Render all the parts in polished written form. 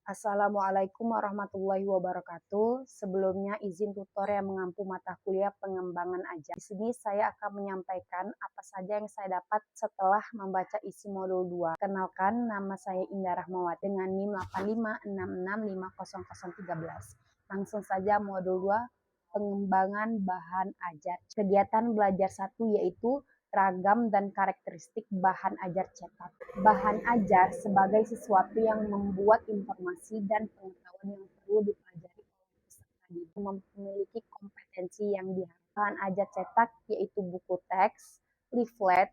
Assalamualaikum warahmatullahi wabarakatuh. Sebelumnya izin tutor yang mengampu mata kuliah pengembangan ajar. Di sini saya akan menyampaikan apa saja yang saya dapat setelah membaca isi modul 2. Kenalkan, nama saya Indah Rahmawati dengan NIM 8566500013. Langsung saja modul 2, pengembangan bahan ajar. Kegiatan belajar 1 yaitu ragam dan karakteristik bahan ajar cetak. Bahan ajar sebagai sesuatu yang membuat informasi dan pengetahuan yang perlu dipelajari oleh peserta didik memiliki kompetensi yang diharapkan. Bahan ajar cetak yaitu buku teks, leaflet,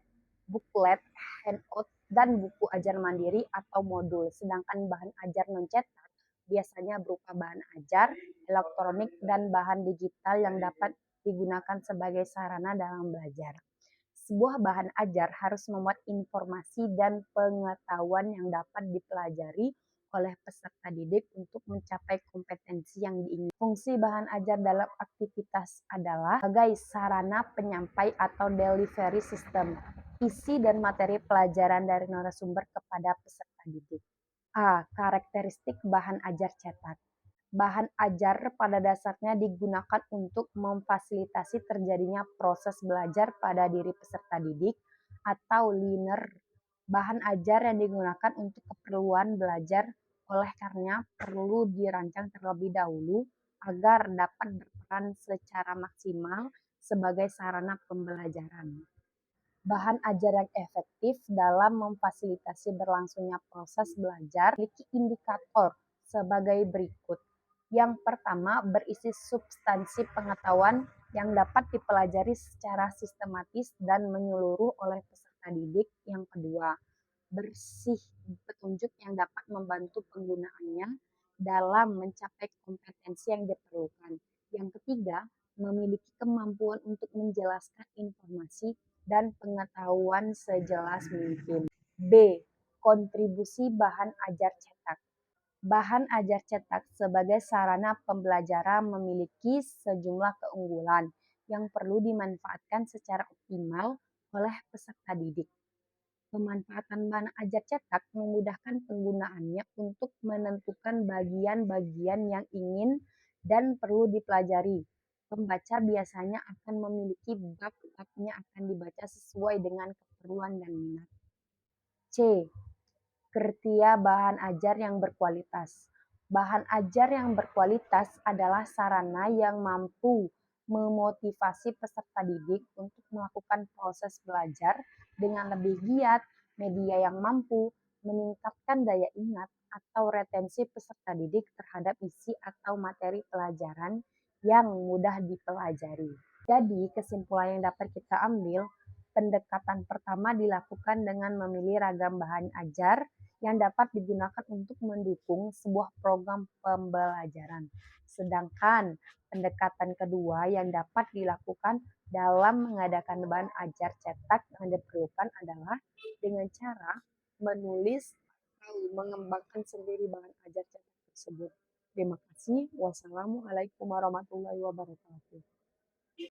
booklet, handout, dan buku ajar mandiri atau modul. Sedangkan bahan ajar non cetak biasanya berupa bahan ajar, elektronik, dan bahan digital yang dapat digunakan sebagai sarana dalam belajar. Sebuah bahan ajar harus memuat informasi dan pengetahuan yang dapat dipelajari oleh peserta didik untuk mencapai kompetensi yang diinginkan. Fungsi bahan ajar dalam aktivitas adalah sebagai sarana penyampai atau delivery system, isi dan materi pelajaran dari narasumber kepada peserta didik. A. Karakteristik bahan ajar cetak. Bahan ajar pada dasarnya digunakan untuk memfasilitasi terjadinya proses belajar pada diri peserta didik atau learner. Bahan ajar yang digunakan untuk keperluan belajar oleh karenanya perlu dirancang terlebih dahulu agar dapat berperan secara maksimal sebagai sarana pembelajaran. Bahan ajar yang efektif dalam memfasilitasi berlangsungnya proses belajar memiliki indikator sebagai berikut. Yang pertama, berisi substansi pengetahuan yang dapat dipelajari secara sistematis dan menyeluruh oleh peserta didik. Yang kedua, bersih petunjuk yang dapat membantu penggunaannya dalam mencapai kompetensi yang diperlukan. Yang ketiga, memiliki kemampuan untuk menjelaskan informasi dan pengetahuan sejelas mungkin. B. Kontribusi bahan ajar cetak. Bahan ajar cetak sebagai sarana pembelajaran memiliki sejumlah keunggulan yang perlu dimanfaatkan secara optimal oleh peserta didik. Pemanfaatan bahan ajar cetak memudahkan penggunaannya untuk menentukan bagian-bagian yang ingin dan perlu dipelajari. Pembaca biasanya akan memiliki bab-bab yang akan dibaca sesuai dengan keperluan dan minat. C. Kriteria bahan ajar yang berkualitas. Bahan ajar yang berkualitas adalah sarana yang mampu memotivasi peserta didik untuk melakukan proses belajar dengan lebih giat, media yang mampu meningkatkan daya ingat atau retensi peserta didik terhadap isi atau materi pelajaran yang mudah dipelajari. Jadi, kesimpulan yang dapat kita ambil, pendekatan pertama dilakukan dengan memilih ragam bahan ajar yang dapat digunakan untuk mendukung sebuah program pembelajaran. Sedangkan pendekatan kedua yang dapat dilakukan dalam mengadakan bahan ajar cetak yang diperlukan adalah dengan cara menulis atau mengembangkan sendiri bahan ajar cetak tersebut. Terima kasih. Wassalamualaikum warahmatullahi wabarakatuh.